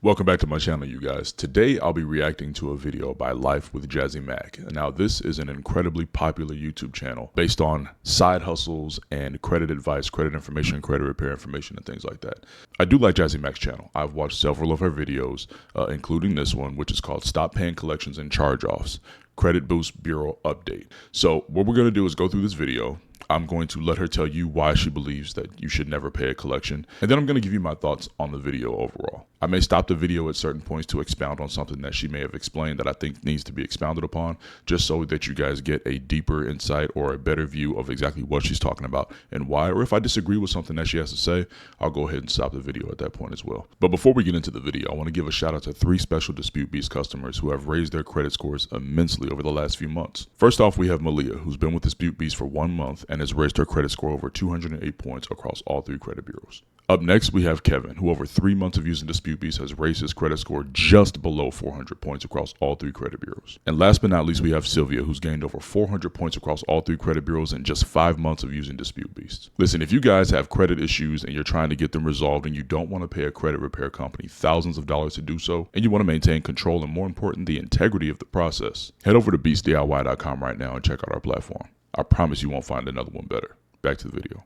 Welcome back to my channel, you guys. Today I'll be reacting to a video by Life with Jazzy Mac. Now this is an incredibly popular YouTube channel based on side hustles and credit advice, credit information, credit repair information, and things like that. I do like Jazzy Mac's channel. I've watched several of her videos, including this one, which is called Stop Paying Collections and Charge-Offs, Credit Boost Bureau Update. So what we're going to do is go through this video. I'm going to let her tell you why she believes that you should never pay a collection. And then I'm going to give you my thoughts on the video overall. I may stop the video at certain points to expound on something that she may have explained that I think needs to be expounded upon, just so that you guys get a deeper insight or a better view of exactly what she's talking about and why. Or if I disagree with something that she has to say, I'll go ahead and stop the video at that point as well. But before we get into the video, I want to give a shout out to 3 special DisputeBeast customers who have raised their credit scores immensely over the last few months. First off, we have Malia, who's been with DisputeBeast for 1 month and has raised her credit score over 208 points across all 3 credit bureaus. Up next, we have Kevin, who over 3 months of using DisputeBeast has raised his credit score just below 400 points across all 3 credit bureaus. And last but not least, we have Sylvia, who's gained over 400 points across all 3 credit bureaus in just 5 months of using DisputeBeast. Listen, if you guys have credit issues and you're trying to get them resolved and you don't want to pay a credit repair company thousands of dollars to do so, and you want to maintain control and, more important, the integrity of the process, head over to beastdiy.com right now and check out our platform. I promise you won't find another one better. Back to the video.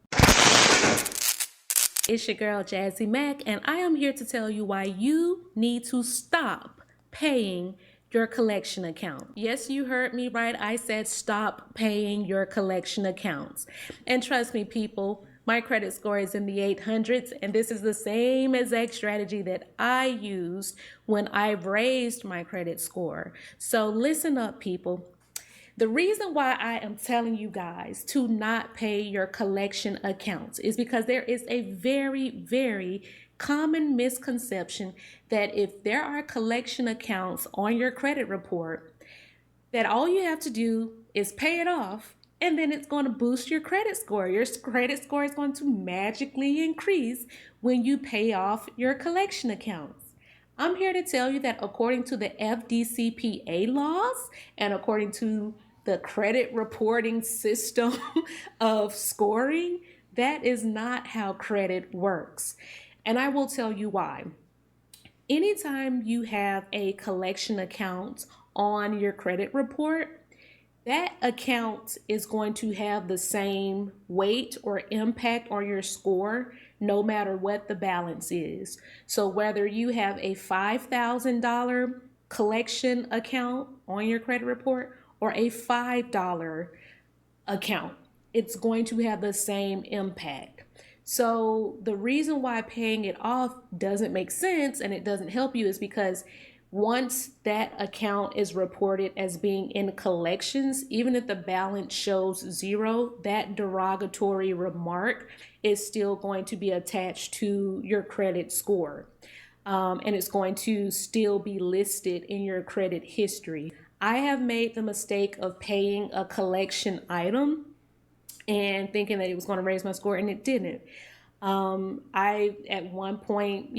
It's your girl Jazzy Mac, and I am here to tell you why you need to stop paying your collection account. Yes, you heard me right. I said stop paying your collection accounts. And trust me, people, my credit score is in the 800s, and this is the same exact strategy that I used when I raised my credit score. So listen up, people. The reason why I am telling you guys to not pay your collection accounts is because there is a very, very common misconception that if there are collection accounts on your credit report, that all you have to do is pay it off and then it's going to boost your credit score. Your credit score is going to magically increase when you pay off your collection accounts. I'm here to tell you that according to the FDCPA laws and according to the credit reporting system of scoring, that is not how credit works. And I will tell you why. Anytime you have a collection account on your credit report, that account is going to have the same weight or impact on your score no matter what the balance is. So whether you have a $5,000 collection account on your credit report or a $5 account, it's going to have the same impact. So the reason why paying it off doesn't make sense and it doesn't help you is because once that account is reported as being in collections, even if the balance shows 0, that derogatory remark is still going to be attached to your credit score. And it's going to still be listed in your credit history. I have made the mistake of paying a collection item and thinking that it was going to raise my score, and it didn't. I, at one point,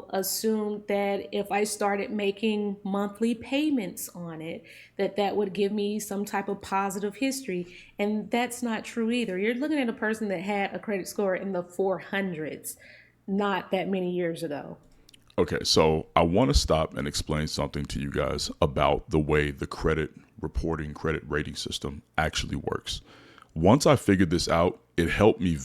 assumed that if I started making monthly payments on it, that would give me some type of positive history. And that's not true either. You're looking at a person that had a credit score in the 400s, not that many years ago. Okay, so I want to stop and explain something to you guys about the way the credit reporting, credit rating system actually works. Once I figured this out, it helped me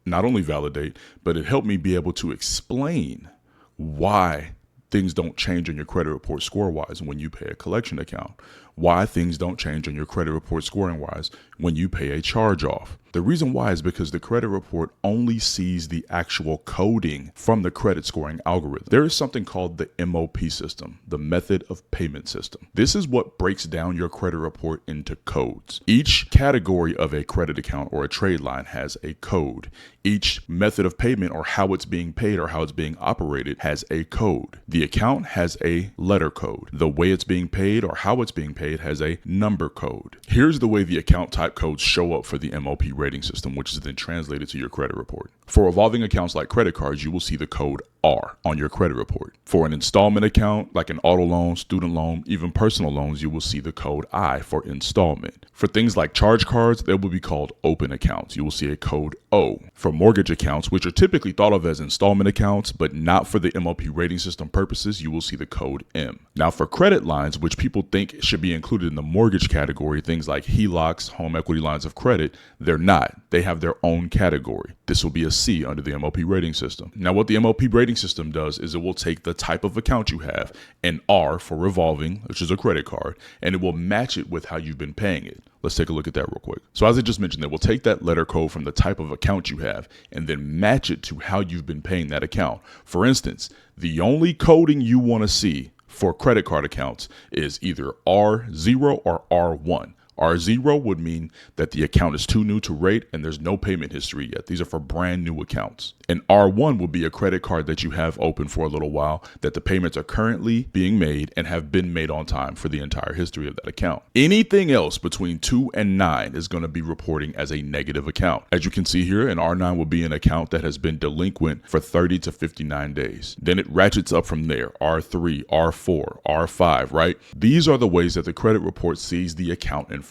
not only validate, but it helped me be able to explain why things don't change on your credit report score-wise when you pay a collection account, why things don't change on your credit report scoring-wise when you pay a charge-off. The reason why is because the credit report only sees the actual coding from the credit scoring algorithm. There is something called the MOP system, the method of payment system. This is what breaks down your credit report into codes. Each category of a credit account or a trade line has a code. Each method of payment or how it's being paid or how it's being operated has a code. The account has a letter code. The way it's being paid or how it's being paid has a number code. Here's the way the account type codes show up for the MOP rating system, which is then translated to your credit report. For revolving accounts like credit cards, you will see the code R on your credit report. For an installment account, like an auto loan, student loan, even personal loans, you will see the code I for installment. For things like charge cards, they will be called open accounts. You will see a code O. For mortgage accounts, which are typically thought of as installment accounts, but not for the MLP rating system purposes, you will see the code M. Now for credit lines, which people think should be included in the mortgage category, things like HELOCs, home equity lines of credit, they're not. They have their own category. This will be a C under the MLP rating system. Now what the MLP rating system does is it will take the type of account you have, an R for revolving, which is a credit card, and it will match it with how you've been paying it. Let's take a look at that real quick. So as I just mentioned, it will take that letter code from the type of account you have and then match it to how you've been paying that account. For instance, the only coding you want to see for credit card accounts is either R0 or R1. R0 would mean that the account is too new to rate and there's no payment history yet. These are for brand new accounts. And R1 will be a credit card that you have open for a little while, that the payments are currently being made and have been made on time for the entire history of that account. Anything else between 2 and 9 is going to be reporting as a negative account. As you can see here, an R9 will be an account that has been delinquent for 30 to 59 days. Then it ratchets up from there, R3, R4, R5, right? These are the ways that the credit report sees the account information.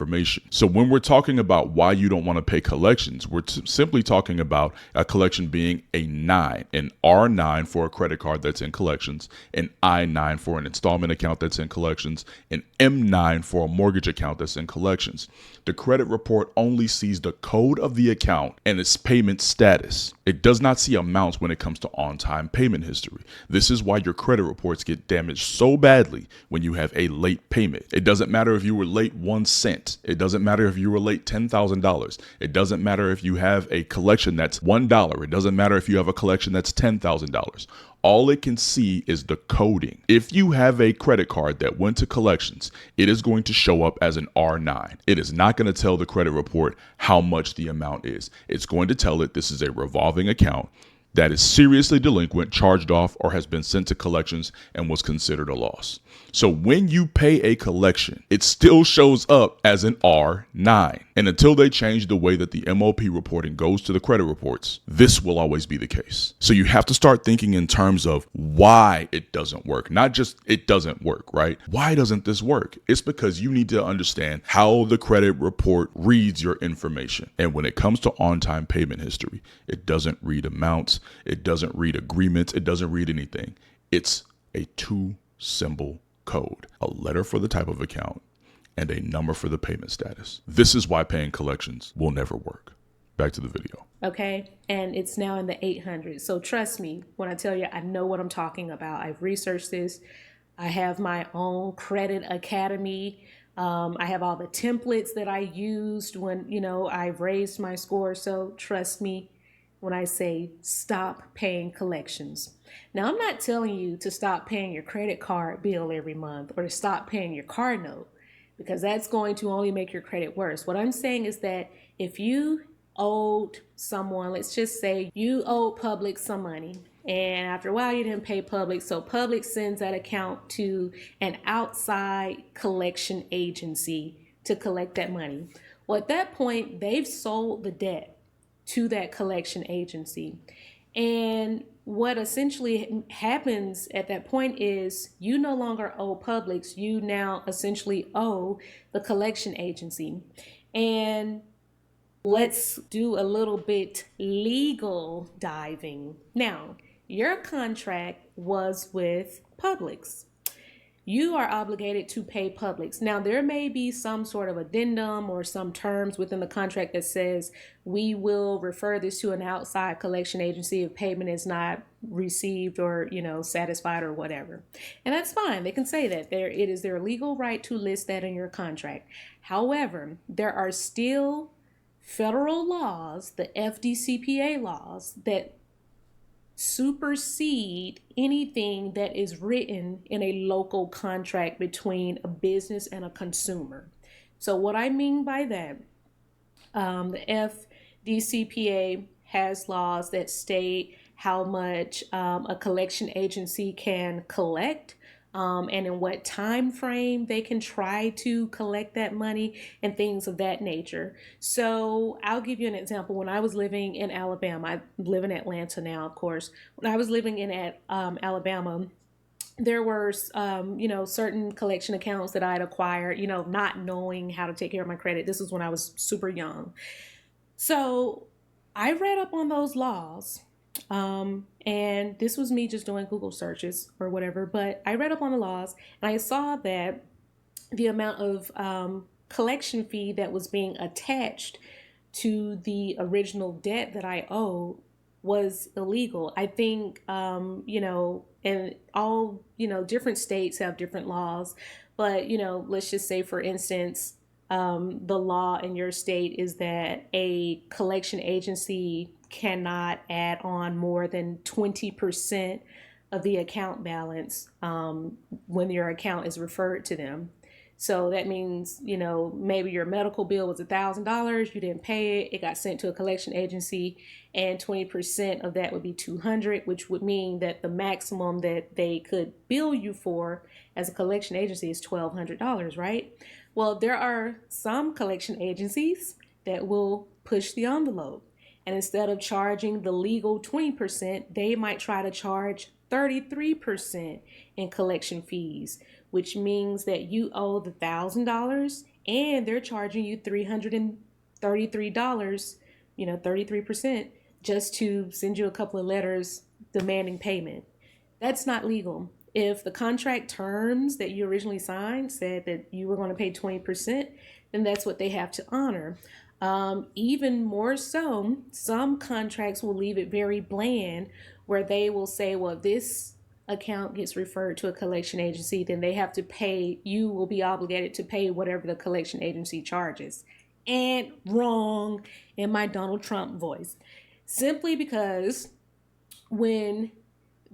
So when we're talking about why you don't want to pay collections, we're simply talking about a collection being a 9, an R9 for a credit card that's in collections, an I9 for an installment account that's in collections, an M9 for a mortgage account that's in collections. The credit report only sees the code of the account and its payment status. It does not see amounts when it comes to on-time payment history. This is why your credit reports get damaged so badly when you have a late payment. It doesn't matter if you were late 1 cent. It doesn't matter if you were late $10,000. It doesn't matter if you have a collection that's $1. It doesn't matter if you have a collection that's $10,000. All it can see is the coding. If you have a credit card that went to collections, it is going to show up as an R9. It is not going to tell the credit report how much the amount is. It's going to tell it this is a revolving account that is seriously delinquent, charged off, or has been sent to collections and was considered a loss. So when you pay a collection, it still shows up as an R9. And until they change the way that the MLP reporting goes to the credit reports, this will always be the case. So you have to start thinking in terms of why it doesn't work, not just it doesn't work, right? Why doesn't this work? It's because you need to understand how the credit report reads your information. And when it comes to on-time payment history, it doesn't read amounts. It doesn't read agreements. It doesn't read anything. It's a 2-symbol code, a letter for the type of account and a number for the payment status. This is why paying collections will never work. Back to the video. Okay. And it's now in the 800s. So trust me when I tell you, I know what I'm talking about. I've researched this. I have my own credit academy. I have all the templates that I used when, I've raised my score. So trust me when I say stop paying collections. Now, I'm not telling you to stop paying your credit card bill every month or to stop paying your car note, because that's going to only make your credit worse. What I'm saying is that if you owed someone, let's just say you owed Publix some money, and after a while you didn't pay Publix, so Publix sends that account to an outside collection agency to collect that money. Well, at that point, they've sold the debt to that collection agency. And what essentially happens at that point is you no longer owe Publix, you now essentially owe the collection agency. And let's do a little bit legal diving. Now, your contract was with Publix. You are obligated to pay Publix. Now, there may be some sort of addendum or some terms within the contract that says we will refer this to an outside collection agency if payment is not received or, satisfied or whatever. And that's fine. They can say that. It is their legal right to list that in your contract. However, there are still federal laws, the FDCPA laws, that supersede anything that is written in a local contract between a business and a consumer. So what I mean by that, the FDCPA has laws that state how much a collection agency can collect. and in what time frame they can try to collect that money and things of that nature. So I'll give you an example. When I was living in Alabama, I live in Atlanta now, of course. When I was living in Alabama, there were certain collection accounts that I had acquired, not knowing how to take care of my credit. This was when I was super young. So I read up on those laws. And this was me just doing Google searches or whatever, but I read up on the laws and I saw that the amount of collection fee that was being attached to the original debt that I owed was illegal. I think, and all, different states have different laws, but, let's just say, for instance, the law in your state is that a collection agency cannot add on more than 20% of the account balance when your account is referred to them. So that means, maybe your medical bill was $1,000, you didn't pay it, it got sent to a collection agency, and 20% of that would be $200, which would mean that the maximum that they could bill you for as a collection agency is $1,200, right? Well, there are some collection agencies that will push the envelope. And instead of charging the legal 20%, they might try to charge 33% in collection fees, which means that you owe the $1,000 and they're charging you $333, 33%, just to send you a couple of letters demanding payment. That's not legal. If the contract terms that you originally signed said that you were going to pay 20%, then that's what they have to honor. Even more so, some contracts will leave it very bland where they will say, well, if this account gets referred to a collection agency, then they have to pay, you will be obligated to pay whatever the collection agency charges. And wrong, in my Donald Trump voice. Simply because when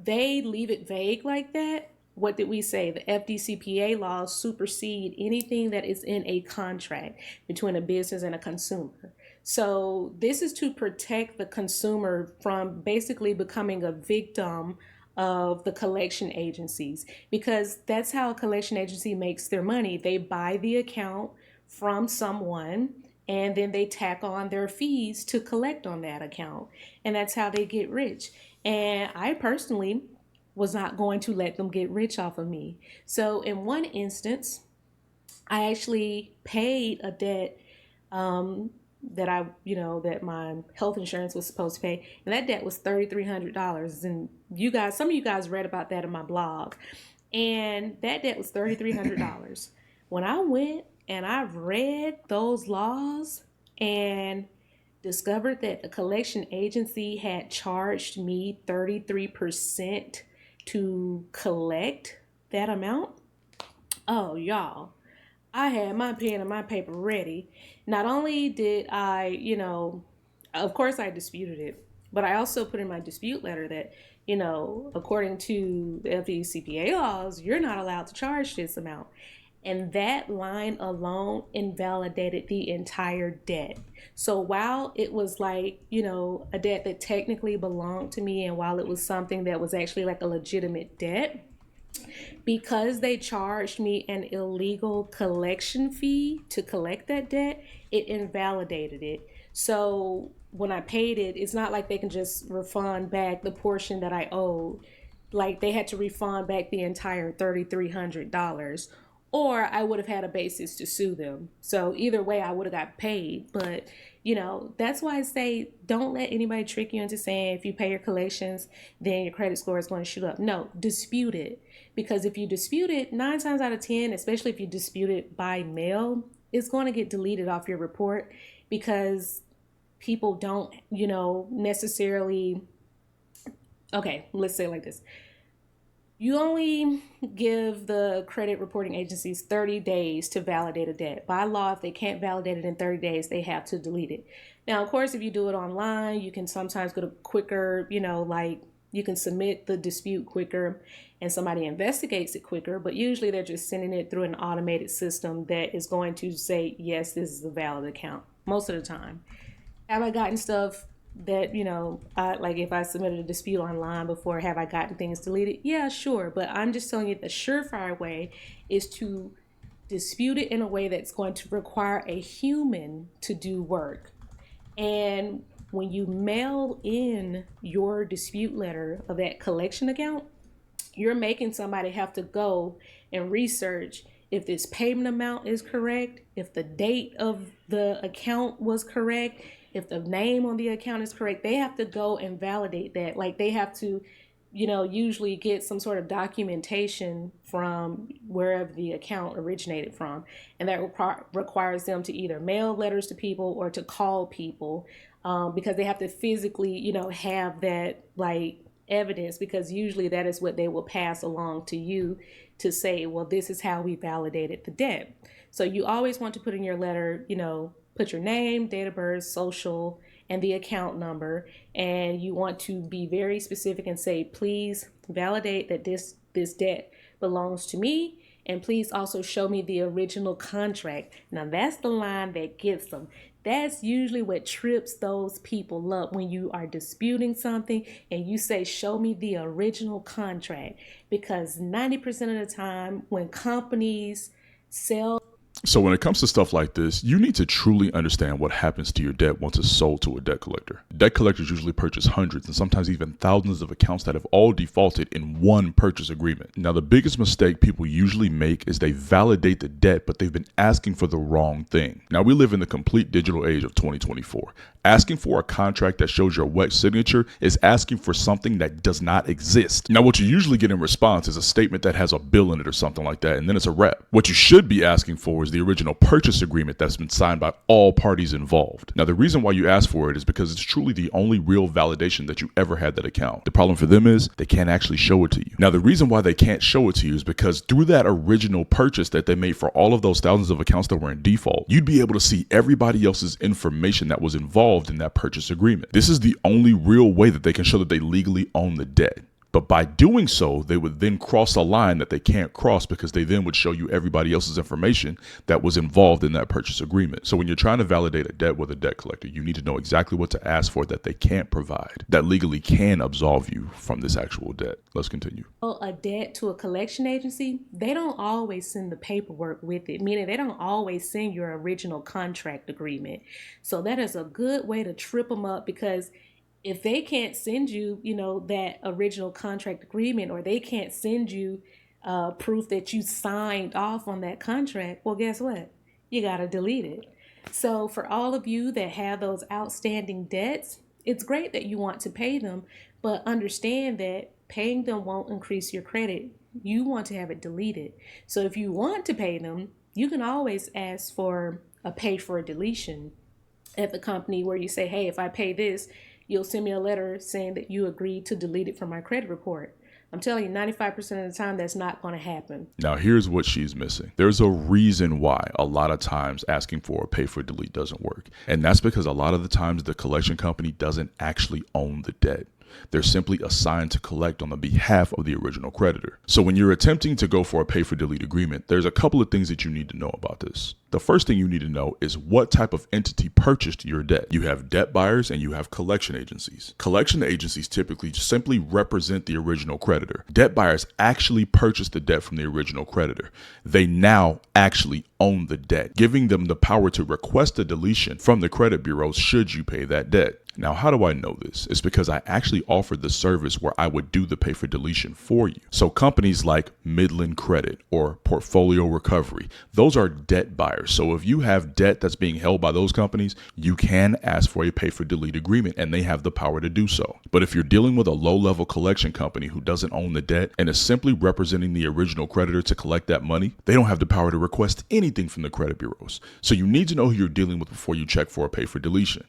they leave it vague like that, what did we say? The FDCPA laws supersede anything that is in a contract between a business and a consumer. So this is to protect the consumer from basically becoming a victim of the collection agencies, because that's how a collection agency makes their money. They buy the account from someone and then they tack on their fees to collect on that account. And that's how they get rich. And I personally was not going to let them get rich off of me. So in one instance, I actually paid a debt that my health insurance was supposed to pay, and that debt was $3,300. And some of you guys read about that in my blog, and that debt was $3,300. When I went and I read those laws and discovered that the collection agency had charged me 33% to collect that amount, oh y'all, I had my pen and my paper ready. Not only did I, of course I disputed it, but I also put in my dispute letter that, according to the FDCPA laws, you're not allowed to charge this amount. And that line alone invalidated the entire debt. So while it was like, a debt that technically belonged to me, and while it was something that was actually like a legitimate debt, because they charged me an illegal collection fee to collect that debt, it invalidated it. So when I paid it, it's not like they can just refund back the portion that I owed. Like they had to refund back the entire $3,300. Or I would have had a basis to sue them. So either way, I would have got paid. But, that's why I say don't let anybody trick you into saying if you pay your collections, then your credit score is going to shoot up. No, dispute it. Because if you dispute it, 9 times out of 10, especially if you dispute it by mail, it's going to get deleted off your report because people don't, necessarily. Okay, let's say it like this. You only give the credit reporting agencies 30 days to validate a debt. By law, if they can't validate it in 30 days, they have to delete it. Now, of course, if you do it online, you can sometimes go to quicker, you can submit the dispute quicker and somebody investigates it quicker, but usually they're just sending it through an automated system that is going to say, yes, this is a valid account most of the time. Have I gotten stuff that, like if I submitted a dispute online before, have I gotten things deleted? Yeah, sure. But I'm just telling you the surefire way is to dispute it in a way that's going to require a human to do work. And when you mail in your dispute letter of that collection account, you're making somebody have to go and research if this payment amount is correct, if the date of the account was correct, if the name on the account is correct. They have to go and validate that. Like they have to, usually get some sort of documentation from wherever the account originated from. And that requires them to either mail letters to people or to call people, because they have to physically, have that like evidence, because usually that is what they will pass along to you to say, well, this is how we validated the debt. So you always want to put in your letter, put your name, date of birth, social, and the account number. And you want to be very specific and say, please validate that this debt belongs to me. And please also show me the original contract. Now that's the line that gets them. That's usually what trips those people up when you are disputing something and you say, show me the original contract. Because 90% of the time when companies sell. So when it comes to stuff like this, you need to truly understand what happens to your debt once it's sold to a debt collector. Debt collectors usually purchase hundreds and sometimes even thousands of accounts that have all defaulted in one purchase agreement. Now, the biggest mistake people usually make is they validate the debt, but they've been asking for the wrong thing. Now, we live in the complete digital age of 2024. Asking for a contract that shows your wet signature is asking for something that does not exist. Now, what you usually get in response is a statement that has a bill in it or something like that, and then it's a wrap. What you should be asking for is the original purchase agreement that's been signed by all parties involved. Now, the reason why you ask for it is because it's truly the only real validation that you ever had that account. The problem for them is they can't actually show it to you. Now, the reason why they can't show it to you is because through that original purchase that they made for all of those thousands of accounts that were in default, you'd be able to see everybody else's information that was involved in that purchase agreement. This is the only real way that they can show that they legally own the debt. But by doing so, they would then cross a line that they can't cross, because they then would show you everybody else's information that was involved in that purchase agreement. So when you're trying to validate a debt with a debt collector, you need to know exactly what to ask for that they can't provide, that legally can absolve you from this actual debt. Let's continue. A debt to a collection agency, they don't always send the paperwork with it, meaning they don't always send your original contract agreement. So that is a good way to trip them up, because if they can't send you, that original contract agreement, or they can't send you proof that you signed off on that contract, well, guess what? You got to delete it. So for all of you that have those outstanding debts, it's great that you want to pay them, but understand that paying them won't increase your credit. You want to have it deleted. So if you want to pay them, you can always ask for a pay for a deletion at the company, where you say, hey, if I pay this, you'll send me a letter saying that you agreed to delete it from my credit report. I'm telling you, 95% of the time, that's not going to happen. Now, here's what she's missing. There's a reason why a lot of times asking for a pay for delete doesn't work. And that's because a lot of the times the collection company doesn't actually own the debt. They're simply assigned to collect on the behalf of the original creditor. So when you're attempting to go for a pay for delete agreement, there's a couple of things that you need to know about this. The first thing you need to know is what type of entity purchased your debt. You have debt buyers and you have collection agencies. Collection agencies typically simply represent the original creditor. Debt buyers actually purchase the debt from the original creditor. They now actually own the debt, giving them the power to request a deletion from the credit bureau should you pay that debt. Now, how do I know this? It's because I actually offered the service where I would do the pay for deletion for you. So companies like Midland Credit or Portfolio Recovery, those are debt buyers. So if you have debt that's being held by those companies, you can ask for a pay for delete agreement and they have the power to do so. But if you're dealing with a low-level collection company who doesn't own the debt and is simply representing the original creditor to collect that money, they don't have the power to request anything from the credit bureaus. So you need to know who you're dealing with before you check for a pay for deletion.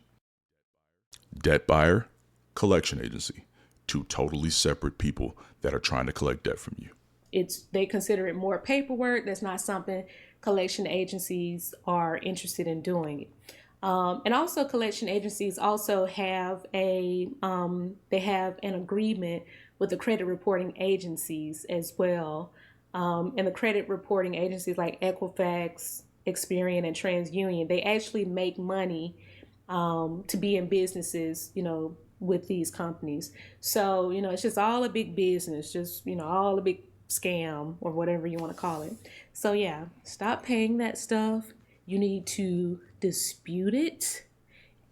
Debt buyer, collection agency, two totally separate people that are trying to collect debt from you. They consider it more paperwork. That's not something collection agencies are interested in doing. And also collection agencies also have they have an agreement with the credit reporting agencies as well. And the credit reporting agencies like Equifax, Experian, and TransUnion, they actually make money to be in businesses, with these companies. So, it's just all a big business, just, all a big scam or whatever you want to call it. So, yeah, stop paying that stuff. You need to dispute it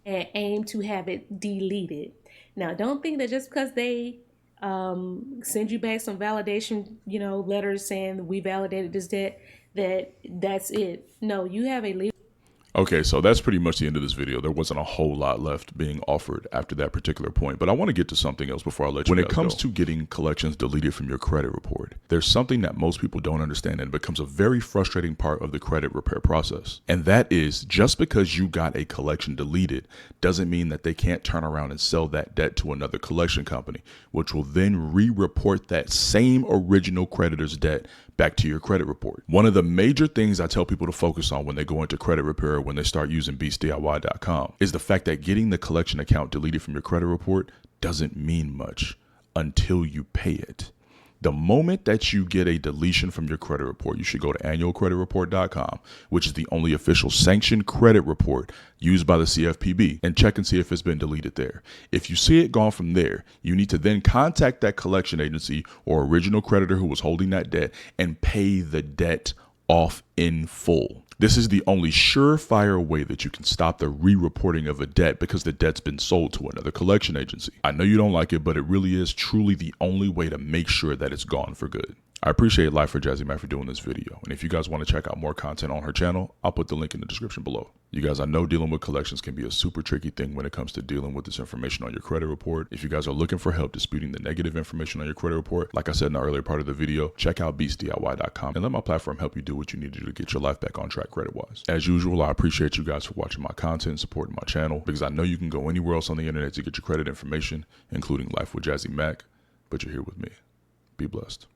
and aim to have it deleted. Now, don't think that just because they send you back some validation, letters saying we validated this debt, that's it. No, you have a legal. Okay, so that's pretty much the end of this video. There wasn't a whole lot left being offered after that particular point, but I want to get to something else before I let you guys go. When it comes to getting collections deleted from your credit report, there's something that most people don't understand and becomes a very frustrating part of the credit repair process. And that is, just because you got a collection deleted doesn't mean that they can't turn around and sell that debt to another collection company, which will then re-report that same original creditor's debt back to your credit report. One of the major things I tell people to focus on when they go into credit repair, when they start using beastdiy.com, is the fact that getting the collection account deleted from your credit report doesn't mean much until you pay it. The moment that you get a deletion from your credit report, you should go to annualcreditreport.com, which is the only official sanctioned credit report used by the CFPB, and check and see if it's been deleted there. If you see it gone from there, you need to then contact that collection agency or original creditor who was holding that debt and pay the debt off in full. This is the only surefire way that you can stop the re-reporting of a debt because the debt's been sold to another collection agency. I know you don't like it, but it really is truly the only way to make sure that it's gone for good. I appreciate Life for Jazzy Mac for doing this video. And if you guys want to check out more content on her channel, I'll put the link in the description below. You guys, I know dealing with collections can be a super tricky thing when it comes to dealing with this information on your credit report. If you guys are looking for help disputing the negative information on your credit report, like I said in the earlier part of the video, check out beastdiy.com and let my platform help you do what you need to do to get your life back on track credit-wise. As usual, I appreciate you guys for watching my content and supporting my channel, because I know you can go anywhere else on the internet to get your credit information, including Life with Jazzy Mac, but you're here with me. Be blessed.